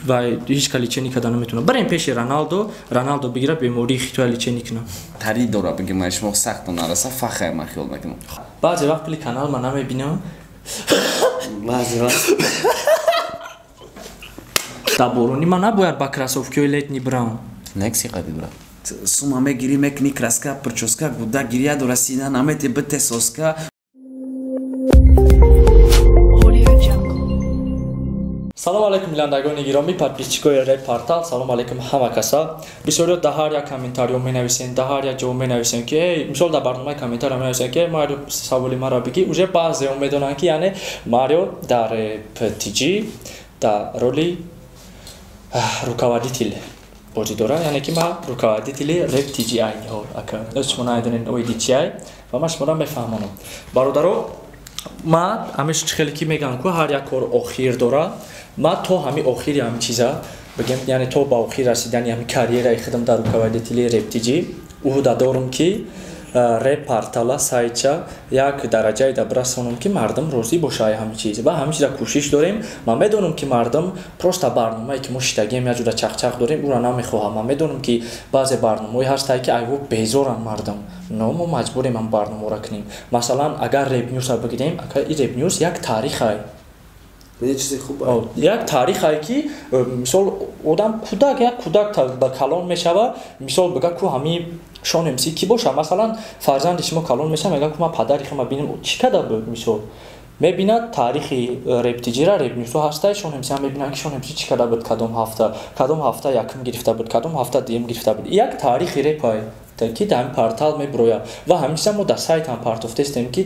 و هیچ کلیچنی کدام نمیتونه بریم پیش رونالدو بگیره بیماری خیتو لیچنی کنه تری دورا بگیم ماش مو سخت نرسه فخر ما خیال میکنم بعضی وقت کلی کانال من نمیبینم بعضی وقت таборони ма набояд ба красовкиҳои летни бран некси қади брат Сума мегири мекни краска прическа гуда гирия до расина намете бите соска салом алейкум бинандагони гиромӣ подписчикои Rep Portal салом алейкум ҳама каса бисёриҳо дар ҳар як комментариё менависен дар ҳар як ҷо менависен ки мисол дар барномаи комментариё менависен ки Марио саволи маро биги уже баъзеҳо медонанд ки яъне Марио дар PTG дар роли руководитель бозӣ дорад яъне ки ман руководители Rep TG айниҳол ака шумо надонед оиди чи ай ва ман шуморо мефаҳмонам бародаро ман ҳамеша хеле ки мегӯям ки ҳар як кор охир дорад ман то ҳами охири ҳами чиза бигем яъне то ба охир расидани ҳами карьераи худам дар руководители Rep TG уҳда дорам ки Rep Portal сайтча як дараҷае да расонам ки мардум розӣ бошад ҳами чиз ва ҳами чиза кӯшиш дорем ман медонам ки мардум просто барномае ки мо шидагием як ҷура чақчақ дорем ура намехоҳам ман медонам ки баъзе барномаҳои ҳастае ки айво безоранд мардум но мо маҷбурем ам барномаро кунем масалан агар Rep News бигирем и Rep News як таърихае як таърихае ки мисол одам кӯдак як кӯдак ба калон мешавад мисол бигӯяд ки ҳами шонемси ки боша масалан фарзанди шумо калон меша мегӯяд ки ман падари худро бинем чӣ када буд мисол мебинад таърихи Rep TG-ра Rep News ҳастае шонемси ҳам мебинад ки шонемси чӣ када буд кадом ҳафта якум гирифта буд кадом ҳафта дуюм гирифта буд як таърихи репае ки дар портал мебирояд ва ҳамеша мо дар сайт ҳам партофтестем ки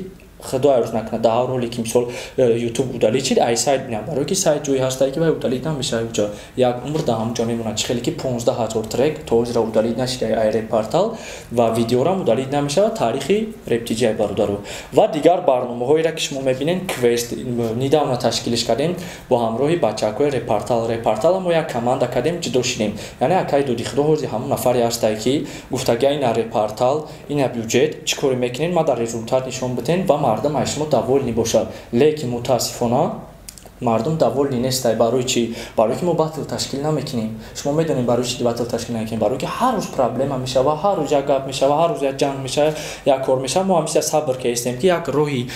худоя рӯз накуна дар ҳар ҳоле ки мисол YouTube удалӣ чӣ ай сайт бинам барое ки сайт ҷое ҳастае ки вай удалид намешавад ҷо як умр дар ҳамҷо мемонад чӣ хеле ки 15000 трек то ҳозира удалид нашида ай Rep Portal ва видеорам удалид намешавад таърихи Rep TG ай бародаро ва дигар барномаҳоеро ки шумо мебинед квест недавно ташкилиш кардем бо ҳамроҳи бачакҳои Rep Portal мо як команда кардем ҷудо шидем яъне акаи доди худо ҳозир ҳамон нафаре ҳастае ки гуфтаги ина Rep Portal ина бюҷет чӣ коре мекунед ма дар результат нишон битен ва мардум ай шумо даволни бошад лекин мутаассифона мардум даволни нестай барои чӣ барое ки мо батл ташкил намекунем шумо медонед барои чӣ батл ташкил намекунем барое ки ҳар рӯз проблема мешавад ҳар рӯз як гап мешавад ҳар рӯз як ҷанг мешавад як кор мешавад мо ҳамеша сабр кардем ки як роҳи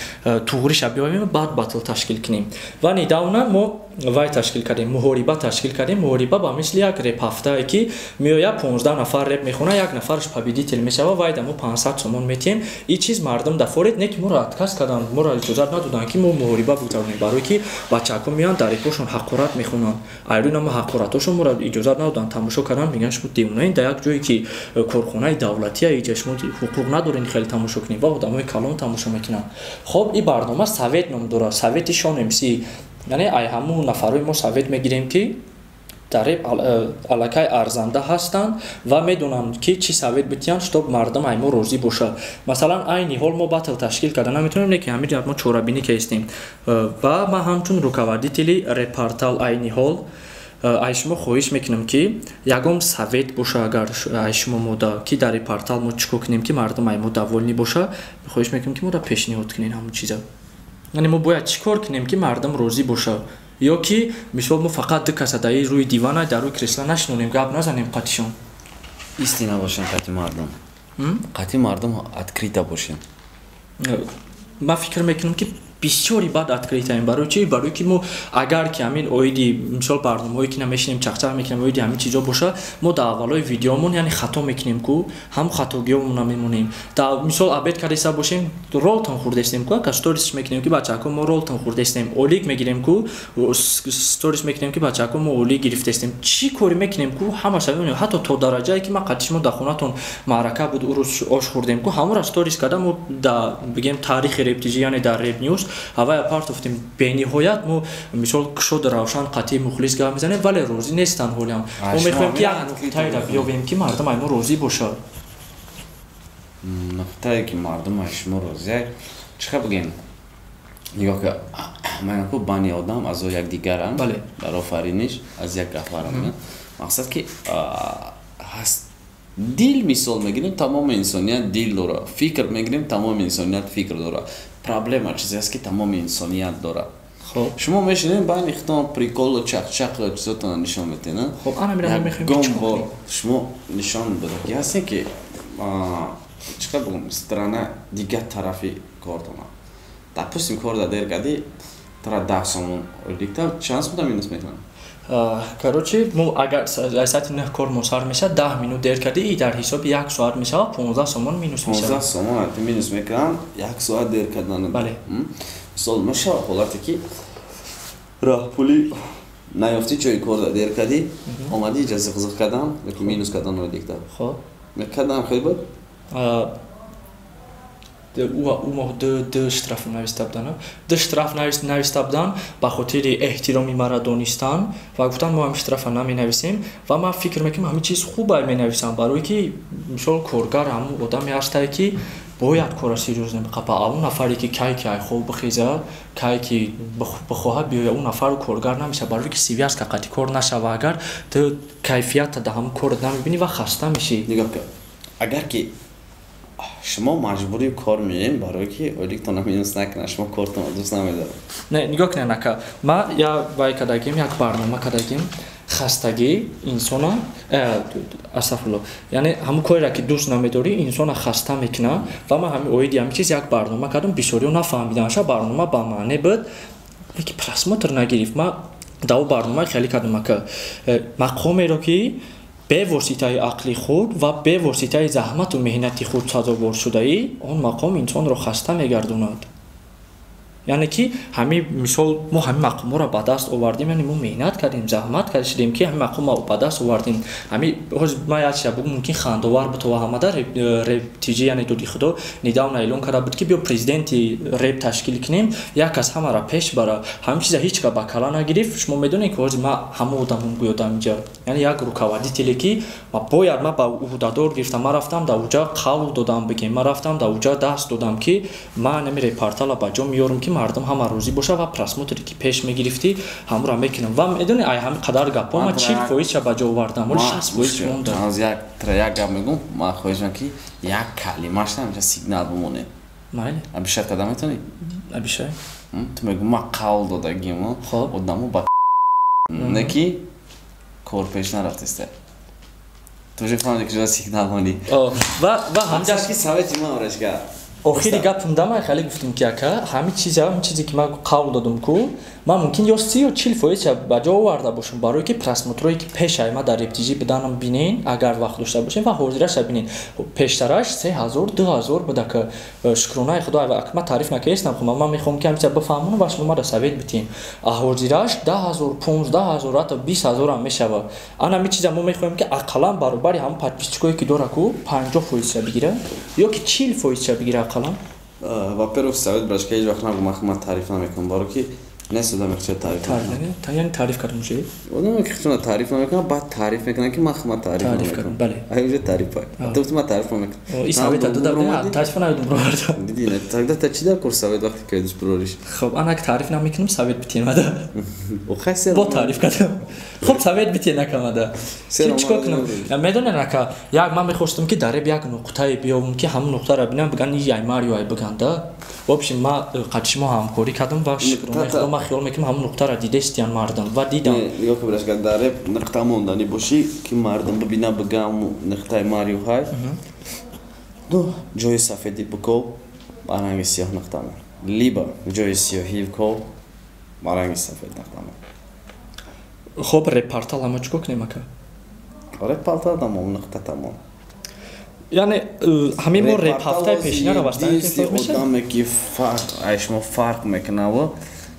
туғриша биёем баъд батл ташкил кунем ва недавна мо вай ташкил кардем муҳориба ташкил кардем муҳориба ба мисли як Rep ҳафтае ки меояд 15 нафар Rep мехонад як нафараш победител мешавад вай да мо 500 сомон метиҳем ин чиз мардум дафоред не ки моро отказ карданд моро иҷозат надоданд ки мо муҳориба бигузаронем барое ки бачаҳо меоянд дар репошон ҳақорат мехонанд айрӯ ама ҳақоратошон моро иҷозат надоданд тамошо кардан мегӯянд шумо девонаед дар як ҷое ки корхонаи давлатия иҷа шумо ҳуқуқ надоред хеле тамошо кунед ва одамои калон тамошо мекунанд хоб ин барнома совет ном дорад совети шонемси яъне ай ҳамун нафарои мо совет мегирем ки дар Rep аллакай арзанда ҳастанд ва медонанд ки чӣ совет битиҳанд чтоб мардум ай мо розӣ бошад масалан айни ҳол мо батл ташкил карда наметавонем лекин ҳамин мо чорабинӣ кардем ва ман ҳамчун руководители Rep Portal айни ҳол ай шумо хоҳиш мекунам ки ягон совет боша агар ай шумо мода ки дар Rep Portal мо чӣ кор кунем ки мардум ай мо даволни боша хоҳиш мекунам ки моро пешниҳод кунед ҳамун чиза яъне мо бояд чӣ кор кунем ки мардум розӣ бошад ё ки мисол мо фақат ду каса дар рӯи дивана дар рӯи кресла нашинонем гап назанем қатишон истина бошем қати мардум открита бошем ман фикр мекунам ки бисёри бад откритаем барои чӣ барое ки мо агар ки ҳамин оиди мисол барномаҳое ки намешинем чақчақ мекунем оиди ҳамин чизо боша мо дар аввалои видеомон яъне хато мекунем ку ҳам хатогиёмон намемонем дар мисол абед кардеса бошем ролтон хӯрдестем ку ака сторисш мекунем ки бачаҳо мо ролтон хӯрдестем олиг мегирем ку сторис мекунем ки бачаҳо мо олиг гирифтестем чӣ кори мекунем ку ҳамаша мемонем ҳатто то дараҷае ки ман қатиш мо дар хонатон маърака буд урӯз ош хӯрдем ку ҳамора сторис карда мо дар бигем таърихи Rep TG яъне дар Rep News ҳавай апартофтем бениҳоят мо мисол кушоди равшан қатъи мухлис гап мезанем вале розӣ нестанд ҳолиам мо мехоҳем ки як нуқтаеро биёбем ки мардум ай мо розӣ бошад нуқтае ки мардум ай шумо розӣ чиқа бигем нигоҳ ки ман ку бани одам аз якдигаранд дар офариниш аз як гафарам мақсад ки ҳаст дил мисол мегирем тамоми инсоният дил дорад фикр мегирем тамоми инсоният фикр дорад проблема чизе аст ки тамоми инсоният дорад خب شما میشینین بین اختام پریکول و چق چیزاتون نشان میدین. خب انا میرم میخوام گم شما نشان بده که هستی که چیکار بگم استرانه دیگه طرفی کارتونه. допустим کار دادر کردی ترا 10 сомон دیگه چانس بودم مینوس میکنم. короче мо агар сайти не кор мусар меша 10 минут дер кади и дар ҳисоби 1 соат меша 15 сомон минус меша 15 сомон ти минус мекам 1 соат дер кардан. бале мисол меша ҳолате ки раҳпули наёфти ҷои кор дер кади омади иҷози хизқ кардан yoki минус кардан диктор. خب мекардам хеле буд. او دو штраф нависта буданд. Ду штраф нависта буданд ба хотири эҳтироми мара донистан ва гуфтанд мо ҳам штрафа наменависем ва ман фикр мекунам ҳамин чиз хубай менависам барое ки мисол коргар ҳамун одаме ҳастае ки бояд кора серёзно биқапа авун нафаре ки кай ки хоб бихеза кай ки бихоҳад биёя он нафару коргар намеша барое ки сивиаст ка қати кор нашава агар ту кайфията да ҳамун корот намебинӣ ва хаста мешӣ. нигоҳ кун агар ки شما مجبوری کار می‌کنید برای که اولی تو نمی‌دونید نکنه شما کارتون دوست ندارید. نه نگاه کنید نکه ما یا وای کداگیم یک برنامه کداگیم خستگی انسانا استغفرالله یعنی همون کاری را که دوست نمی‌داری انسان خسته میکنه و ما همین اویدی همین چیز یک برنامه کردم بسیاری نفهمیدنش برنامه با معنی بود که پراسموتر نگرفت ما داو برنامه خیلی کردم که مقامی رو که به واسطه عقلی خود و به واسطه زحمت و مهنت خود سازگار شده ای آن مقام انسان را خسته میگرداند. یعنی که همین مثال ما همین مقام را به دست آوردیم یعنی ما مهنت کردیم زحمت کشیدیم که همین مقام را به دست آوردیم. همین ما یاد شب ممکن خندوار بود و همه رپ تیجی یعنی تو دیخدو نداون اعلان کرده بود که بیا پرزیدنتی رپ تشکیل کنیم یک از همه را پیش بره همین چیزا هیچ که با کلا نگرفت. شما میدونید که ما همه آدمون گویدم اینجا یعنی یک رکاوتی تلی که ما باید ما با عهده‌دار گرفتم ما رفتم در اونجا قول دادم بگیم ما رفتم در اونجا دست دادم که ما نمیره پارتالا با جا میارم که مردم همه روزی باشه و پراسموتری که پیش میگرفتی همون را میکنم و میدونی ای همین قدر گپا ما 40% چه با جا آوردم ولی 60% مونده. از یک گپ میگم ما خواهشم که یک کلمه‌اش نمیشه سیگنال بمونه. ماله بیشتر قدم میتونی؟ بیشتر تو میگم ما قول دادگیم خب آدمو با نکی کار پیش نرفتسته. تو چه فهمیدی که جدا سیگنال مونی؟ و همجاش کی سویتی ما آرش کرد. آخری گپم دام خیلی گفتیم که همین چیزی که من قول دادم کو ما ممکن یا 30 یا 40% با جا آورده باشم برای که پراسموتری که پیش ما در ابتدایی بدانم بینین اگر وقت داشته باشین و حاضرش ببینین پیشترش 3000 2000 بده که شکرانه خدا و اکمت تعریف نکردم خب من میخوام که همین بفهمونم و شما را سوید بتین حاضرش 10000 15000 تا 20000 هم میشه و انا می چیزا ما میخوایم که اقلا برابر هم پادپیچکویی که داره کو 50% بگیره یا که 40% بگیره اقلا. во-первых совет брать که هیچ وقت نگو من تعریف نمیکنم برای که نسودم اختیار تعریف کنم. یعنی تعریف کردم چی؟ اونم که خودم تعریف نمیکنم بعد تعریف میکنم که من تعریف نمیکنم. بله. ایوجه تعریف تو من تعریف نمیکنم. این سوید دادم تعریف نمیدم برو. دیدی نه تا چی در کورس سوید وقتی که دوست بروریش. خب انا که تعریف نمیکنم سوید بتین ماده. او خیلی با تعریف کردم. خب سوید بتین نکماده. چیکار کنم؟ میدونی نکه یک من میخواستم که در یک نقطه بیام که همون نقطه را ببینم بگن یه ماریو بگنده. وابشین ما قدش ما همکاری کردم و شکرانه خدا ما خیال میکنم همون نقطه را دیده استیان مردم و دیدم. نگاه که برش کن داره نقطه موندنی باشی که مردم ببینن بگم نقطه ماریو های. دو جای سفیدی بکو رنگ سیاه نقطه مون. لیبا جای سیاهی بکو رنگ سفید نقطه مون. خب رپارتال هم چیکار کنیم که؟ رپارتال تمام نقطه تمام. یعنی همین ما رپ هفته پیشینه رو باشتن که فرق میشه؟ آدمی که شما فرق میکنه و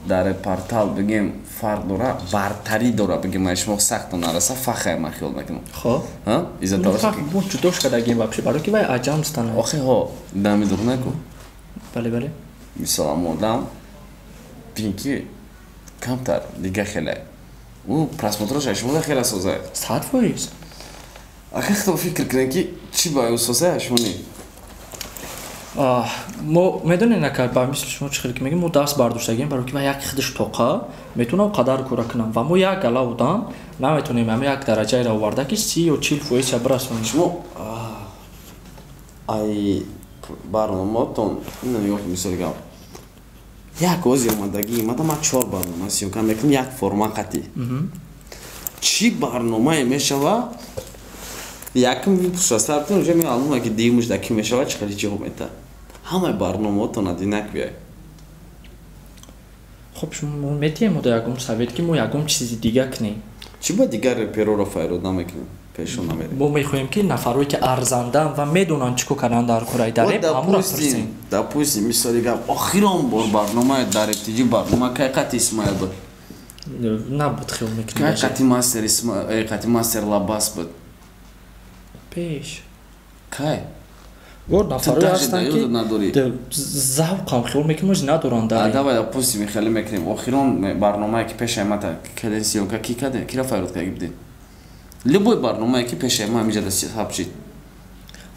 در رپارتال بگیم فرق داره برتری داره بگیم شما سخت نرسه فخر من خیال میکنم. خب ها ایزا درست فرق بود جداش کرده گیم واپس برای که وای عجم ستانه آخه ها دمی دور نکن. بله مثلا آدم بینکی کمتر دیگه خیلی او پراسموترش شما خیلی سازه 100%. آخه تو فکر کنی که چی باید سازه شونی؟ ما میدونی نکرد با مثل شما چه خیلی میگیم ما دست برداشتگیم برای که من یک خودش توقع میتونم قدر کار کنم و ما یک گله بودم نمیتونیم همه یک درجه را آورده که 30 و 40% برسونیم. شما ای برنامه‌تون اینو نگاه مثال گم як ози омадагӣ мадам ман 4 барнома сёмка мекунам як форма қатӣ чӣ барномае мешава якм випусастар битон уҷа меалум аки дигмуш даки мешава чӣ қади ҷавоб мета ҳамаи барномаотон адинак бияй خب شما میتیم مدت یکم سوید که ما یکم چیزی دیگه کنیم. چی با دیگر رپرو رو فایرود نمیکنیم پیشون نمیریم. ما میخوایم که نفرایی که ارزندن و میدونن چیکو کردن در کره داریم همون را پرسیم. دپوسیم مثالی که آخرام برنامه در ابتدی برنامه که قطعی اسماعیل بود. نبود خیلی میکنیم. که قطعی ماستر اسماعیل قطعی ماستر لباس بود. پیش. که؟ گرد نفرایی هستن که ذوق هم خیلی میکنیم از ندارن داریم. давай допустим خیلی میکنیم آخرام برنامه که پیش ما تا کدنسیون که کی کده کی را فایرود که گیبدین. любой برنامه که پیش ما میجا دستی حبشید.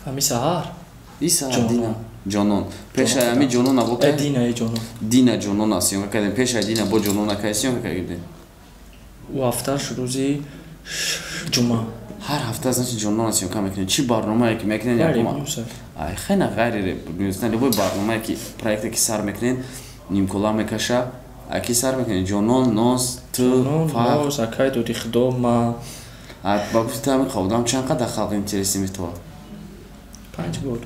همی سهار. ای سهار دینا جانون پیش همی جانون ابو که دینا جانون. دینا جانون آسیون که کدن پیش دینا با جانون کایسیون که گیبدین. و هفتهش روزی جمعه. هر هفته از نشی جانون آسیون که میکنیم چی برنامه که میکنیم یا کما. ای خیلی غیری نیستن любой برنامه که پروژه که سر میکنین نیم کلا میکشه اکی سر میکنین جانون ناس تو فاق ناس اکی دو دیخدو ما با گفته همین خودم چند قدر خلق اینترسی میتوا 5 بود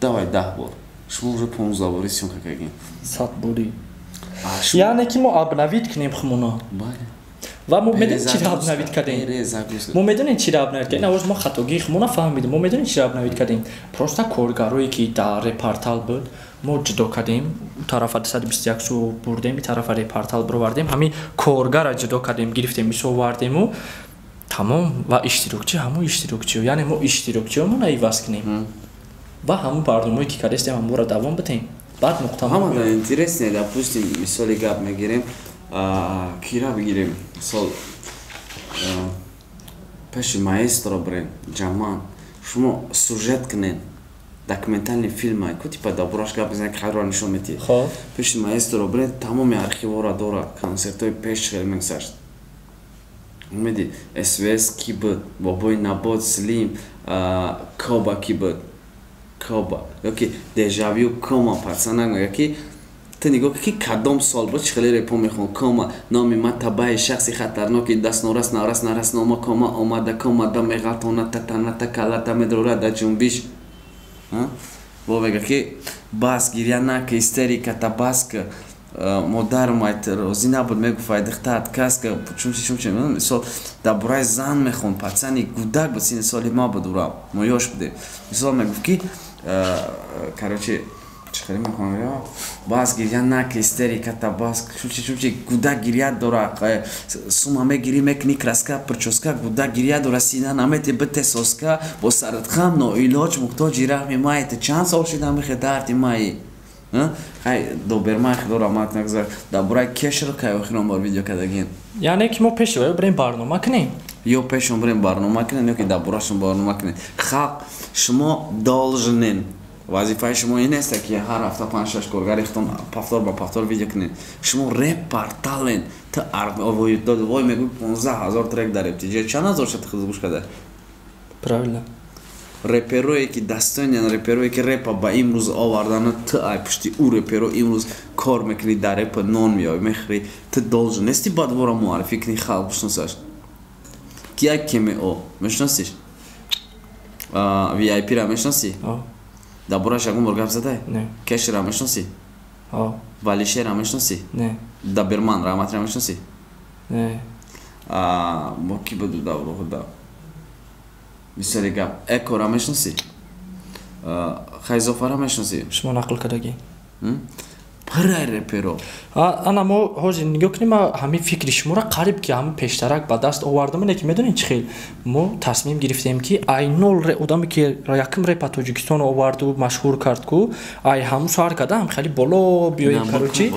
давай 10 بار شما رو 15 باری سیون که کردین 100 باری یعنی که ما ابنوید کنیم خمونا بله و ما میدونیم چی را ابنوید کردیم ما میدونیم چی را ابنوید کردیم نواز ما خطاگی خمونا فهمیدیم ما میدونیم چی را ابنوید کردیم پروستا کارگرویی که در رپارتال بود ما جدا کردیم طرف 121 سو بردیم این طرف رپارتال بردیم همین کارگر را جدا کردیم گرفتیم میسو وردیم و تمام و اشتراکچی همون اشتراکچی یعنی ما اشتراکچی همون ایواز کنیم و همون برنامه‌ای که کردیم همون را دوام بدیم بعد نقطه همون اینترسنه допустим مثالی گپ میگیریم کیرا بگیریم مثال پیش ماسترو برین جمان شما سوژت کنین داکومنتالنی فیلم های کو типа доброш гап бизан қарор нишон мети پیش ماسترو برین تمام архивора дора концертои пеш хел мегзашт умеди СВС ки буд бобои набод слим коба ки буд коба ёки дежавю кома пацанак мега ты нигоҳ ки кадом сол буд чӣ хеле репо мехон кома номи ман табаи шахси хатарноки даст норас нарас нарас нома кома омада комада меғалтона татаната калата медрорада ҷунбиш бо мега ки бас гирия нака истериката баска модар майт розӣ набуд мегуфт дихтаат каска чумчи мисол дар бораи зан мехон пацани гудак буд сини соли ма буд ура мо ёш будем мисол мегуфт ки короче چخیلی میکنم یا باز گریه نک استریکتا باز چوچی گودا گریه داره سومامه گیری میکنی کراسکا پرچوسکا گودا گریه داره سینا نمیتی بته سوسکا با سرت خام نو ایلاج محتاجی رحمی مایت چند سال شده میخه دردی مایی خیلی دوبرمای خدور آمد نگذار دابرای کشر که اخیران بار ویدیو کدگین یعنی که ما پیش بریم برنامه کنیم یا پیشون بریم برنامه کنیم یا که دابراشون برنامه کنیم خب شما دالجنین وظیفه شما این است که هر هفته 5-6 کارگر اختون پفتار با پفتار ویدیو کنین شما رپارتالین تا وای میگوی 15,000 ترک در ابتجای چند هزار شد خود گوش کرده правильно رپروی که دستان رپروی که رپ با امروز آوردن تا ای پشتی او رپرو امروز کار میکنی در رپ نان میای میخری تا دالج نیستی بعد برو معرفی کنی خلق بشناسش کیا کمی او میشناسیش وی آی پی را میشناسی دا براش اگه مرگاب زده؟ نه کش را میشناسی؟ والیشه را میشناسی؟ نه دا برمان رحمت را میشناسی؟ نه با کی بدو دا برو خدا مثالی گپ اکو را میشناسی؟ خیزوفا را میشناسی؟ شما نقل کردگی پرای رپرو انا ما حاجی نگاه کنیم همین فکر شما را قریب که همین پیشترک با دست آوردم اینه که میدونین چه خیلی ما تصمیم گرفتیم که ای نول آدمی که یکم رپ تاجیکستان آورد و مشهور کرد کو ای همون سر کرده هم خیلی بالا بیایم کاروچی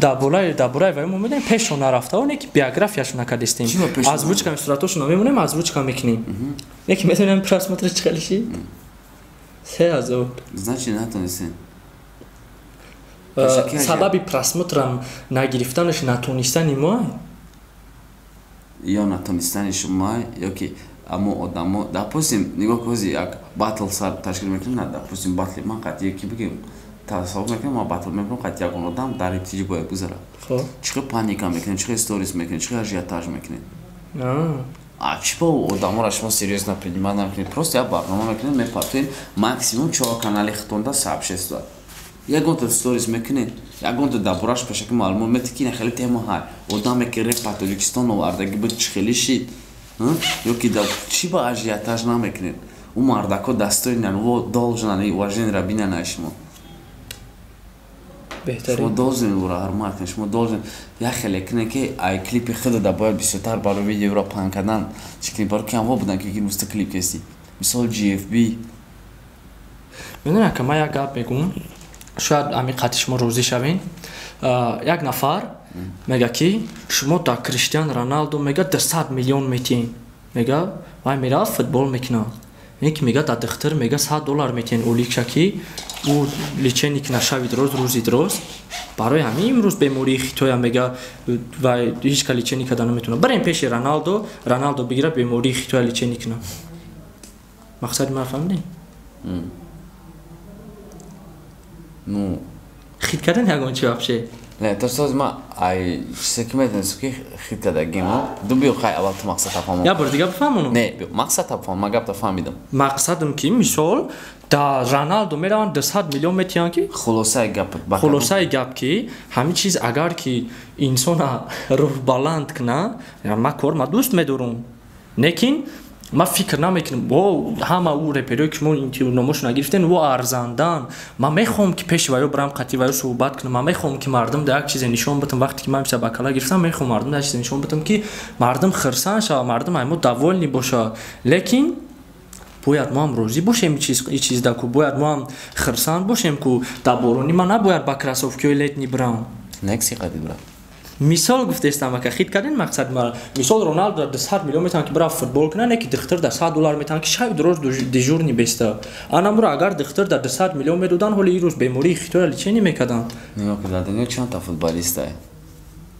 دابولای و ما میدونیم پیشون نرفته اونه که بیوگرافیاشون نکردیم از روچ کم صورتاشون میمونیم از روچ کم میکنیم یکی میدونیم پراسمتر چه خیلیشی 3000 значи نتونستین سبب просмотрам нагирифтанаш натонистани мо ё натонистани шумо ёки аммо одамо допустим нигоҳ кӯзи як батл сар ташкил мекунем на допустим батли ман қатъи ки бигем تصور میکنم ما باتل میکنم قطعی اون آدم در ابتدای باید بذاره چقدر پانیکا میکنه چقدر استوریز میکنه چقدر اژیتاژ میکنه چی با آدم را شما سریوس نپریدیم نمیکنید پروست یا برنامه میکنید میپاتین ماکسیموم 4 کانال خطوندا ساب شست یکون تو استوریز میکنید یکون تو دبراش بشه که معلومه میتونی خیلی تیمو های آدمی که ری پاتولیکستان آوردگی بود خیلی شید یا که چی با اژیتاژ نمیکنید اون مردکو دستای ننو دالجنانی واژن را بینن اشما بهتره شما دالجن رو هر مارکن شما دالجن یا خیلی کنه که ای کلیپ خود دباید بیشتر برای ویدیو را پان کردن چیکلی برای کم ها بودن که این مست کلیپ کسی مثال جی اف بی میدونم که ما یک گپ میگم شاید امی قطعی شما روزی شوین یک نفر میگه که شما تا کریستیان رونالدو میگه 200 میلیون میتین میگه وای میره فوتبال میکنه یک میگه تا دختر میگه $100 میتین اولیک کی او لیچنی که نشوی درست روزی درست برای همین امروز بیماری خیتوی میگه و هیچ کلی لیچنی کدان نمیتونه برای این پیش رونالدو بگیره بیماری خیتوی لیچنی کنه مقصد ما فهمیدین نو خیت کردن یگان چی вообще نه تو ساز ما ای سکمت نسکی خیت دادگیم دو بیو خیلی اول تو مقصد تفهم یا بر دیگه بفهمونو نه مقصد تفهم ما گفت فهمیدم مقصدم که مثال دا رونالدو میرن 200 میلیون میتیان کی خلاصه گپ کی همین چیز اگر که انسان روح بلند کنه ما کار ما دوست میدارم لیکن ما فکر نمیکنم و همه او رپری که ما اینتیو نموش نگرفتن و ارزاندن ما میخوام که پیش وایو برام قطعی وایو صحبت کنم ما میخوام که مردم در یک چیز نشون بدم وقتی که من میشه بکلا گرفتم میخوام مردم در چیز نشون بدم که مردم خرسان شه مردم همو دوالنی باشه لیکن باید ما هم روزی باشیم این چیز دا که باید ما هم خرسان باشیم که دبارونی ما نباید با کراسوفکی لیتنی برام نکسی قدی برام مثال گفته استم که خیت کردن مقصد ما مثال رونالدو 200 میلیون میتونه که برای فوتبال کنه نه که دختر $100 میتونه که شاید روز دیجور نبسته انا مرا اگر دختر 200 میلیون میدادن حالا این روز بیماری خیتور لیچنی میکردن نگاه که دادن چند تا فوتبالیسته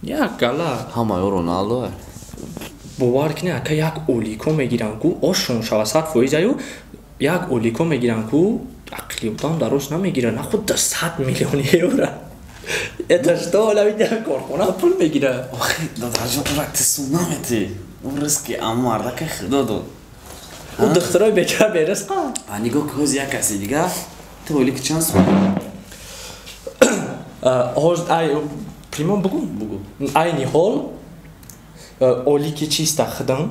یک گلا همه رونالدو باور کنی که یک اولیکو میگیرن کو آشون شواسط فویزایو یک اولیکو میگیرن کو عقلی بودن درست نمیگیرن نه خود 200 میلیون یورو اتشتا حالا میگه کارخونه پول میگیره آخه دادرجان تو وقت سونامتی اون رزقی اما مرده که خدا داد اون دخترهای بکر برس نگاه که از یک کسی دیگه تو اولی که چند سوال پریمون بگو اینی حال اولی که چیز تخدم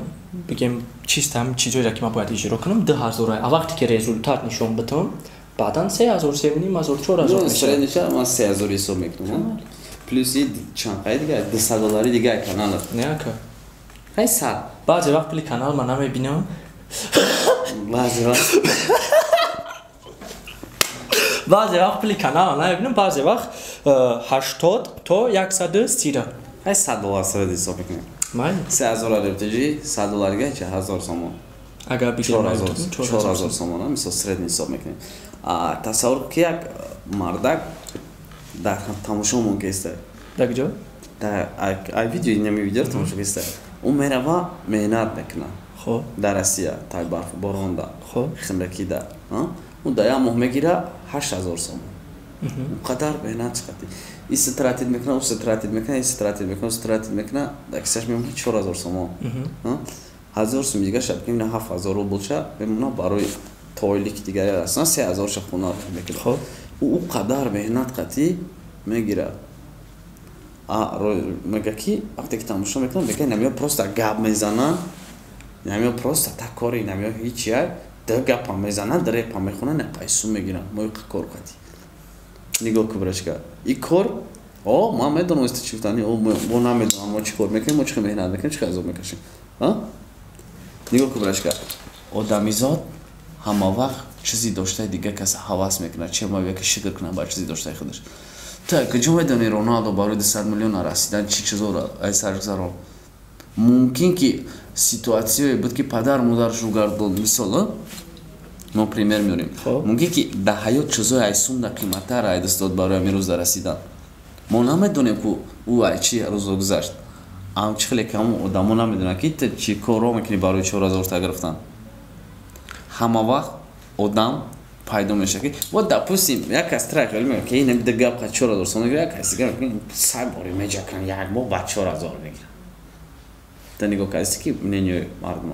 بگیم چیز هم چیزایی را که ما باید اجرا کنم 10,000 وقتی که رزولتات نشون بدم بعداً 3,000 3,500 4,000 میشه نشه ما 3,000 حساب میکنم پلیس چند قید دیگه $200 دیگه کانال نه که خیلی سر بعضی وقت پلی کانال من نمیبینم بعضی وقت پلی کانال من نمیبینم بعضی وقت 80 تا 130 خیلی $100 سر حساب میکنم من 3,000 ابتدایی $100 دیگه چه 1,000 سومون اگر بگیم 4,000 سومون مثلا سرد حساب میکنیم تصور که یک مردک در تماشا ممکن است در کجا در ویدیو نمی ویدیو تماشا است اون میره و مهنت میکنه خب در آسیا تای برف باران دا خب خندکی دا اون دایا ماه میگیره 8,000 سوم قدر مهنت چقدر استراتیج میکنه اون استراتیج میکنه استراتیج میکنه استراتیج میکنه اکسش میمونه 4,000 سوم 1,000 سوم دیگه شب که 7,000 رو بولشه میمونه برای تولیک دیگه اصلا 3,000 خونه میگیره خب او قدر مهنت قطعی میگیره میگه کی وقتی که تماشا میکنم بگه نمیاد پروستا گپ میزنن نمیاد پروستا تکاری نمیاد هیچ چیه ده گپ میزنن دره پا میخونن نه پیسو میگیرن ما کار قطعی نگاه کبرش کرد این کار ما میدونم است چی فتانی او ما نمیدونم ما چی کار میکنیم ما چی مهنت میکنیم چی عذاب میکشیم نگاه کبرش کرد آدمیزاد همه وقت چیزی داشته دیگه کسی حواس میکنه چه ما یک شکر کنه با چیزی داشته خودش تا که جو میدونی رونالدو برای 200 میلیون رسیدن چی چیزا را ای سرگذران ممکن که سیتواسیوی بود که پدر مادرش رو گردون مثلا ما پریمیر میاریم ممکن که در حیات چیزای ایسون در قیمته را دست داد برای میروز رسیدن ما نمیدونیم که او ای چی روز گذشت اما چه خیلی که همون آدمو نمیدونن که چی کارو میکنی برای 4,000 تا گرفتن همه وقت آدم пайдо меша ки вот допустим як кас трак мегӯяд ки ин дигар гап 4000 сом мегӯяд як кас дигар сай бори меҷакан як бор ба 4000 мегирад та нигоҳ кардӣ ки мнениёи мардум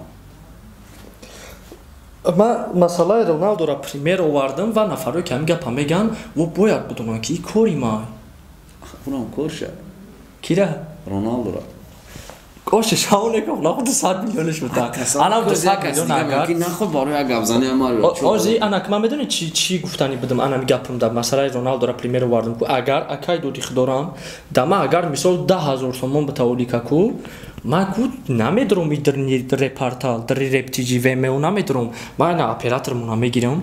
ман масъалаи Роналдуро пример овардам ва нафарои ки ҳамин гапа мегӯянд во бояд бидонанд ки ин кори ман онам корша кира Роналдуро кош шаоне ко нахуд 100 миллионш бута анам 200 миллион агар ки нахуд бори як гап зани амаро ози анак ман медони чи гуфтани будам анам гапам да масъалаи Роналдуро пример овардам ку агар акай дуди худорам дама агар мисол 10000 сомон битаолика ку ман ку намедорум идерни репортал дри рептиҷи вемеу намедорум ман оператормона мегирам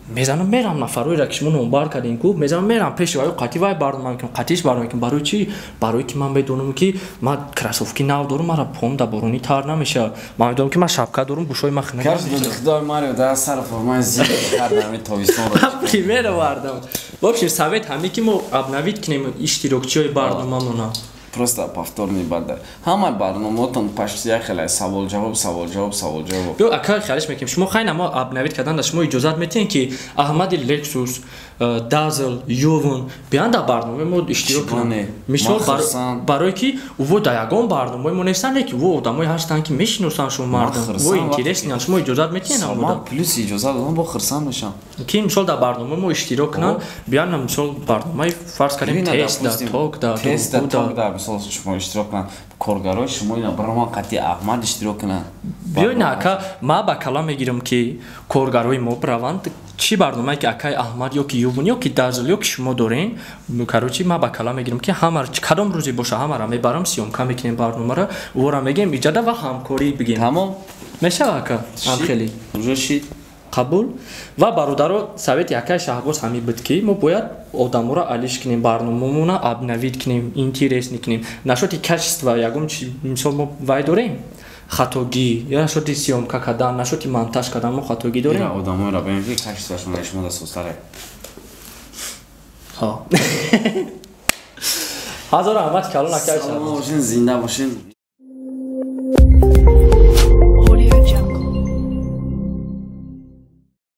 мезанам мерам нафароиро ки шумо номбар кардин ку мезанам мерам пеши вай қати вай бардом мекунам қатиш бардом мекунам барои чи барои ки ман медонам ки ман красовки нав дорам мара пом да борони тар намеша ман медонам ки ман шапка дорам гӯшои ман хина худой марио дар сар формаи зид кардам тобистонро пример овардам в общем совет ҳаме ки мо обновить кунем иштирокчиҳои барномамона просто повторный бадар ҳама барномаотон пашти як хеле савол ҷавоб бё ака хелиш мекунем шумо хайна мо обновить кардан шумо иҷозат метиҳем ки аҳмади лексус дазл ювн биён дар барномаи мо иштирок кунанд мисол барое ки во дар ягон барномаи мо нестан ки во одамое ҳастанд ки мешиносанд шумо мардам во интересниянд шумо иҷозат метиҳем ман плюс иҷозат додам бо хирсанд мешам ки мисол дар барномаи мо иштирок кунанд биён мисол барномаи фарз кардем тест да ток мисол шумо иштирок кунанд коргарои шумо ина бароман қати аҳмад иштирок кунанд биёй на ака ман ба калом мегирам ки коргарои мо бираванд чӣ барномае ки акай аҳмад ё ки ювн ё ки дазл ё ки шумо дорем короче ман ба калом мегирам ки ҳамаро кадом рӯзе боша ҳамаро мебарам сиёмка мекунем барномаро вора мегем иҷода ва ҳамкорӣ бигем тамом мешава ака ҳамхелӣ рӯши қабул ва бародаро совети акай шаҳбоз ҳамин буд ки мо бояд одаморо алиш кунем барномамона обновить кунем интересни кунем нашоти качество ягон мисол мо вай дорем хатогӣ ё нашоти сиёмка кардан нашоти монтаж кардан мо хатогӣ дорем одаморо бинем ки качествошон шумо дасостаре ҳазор раҳмат калон акай салом бошин зинда бошин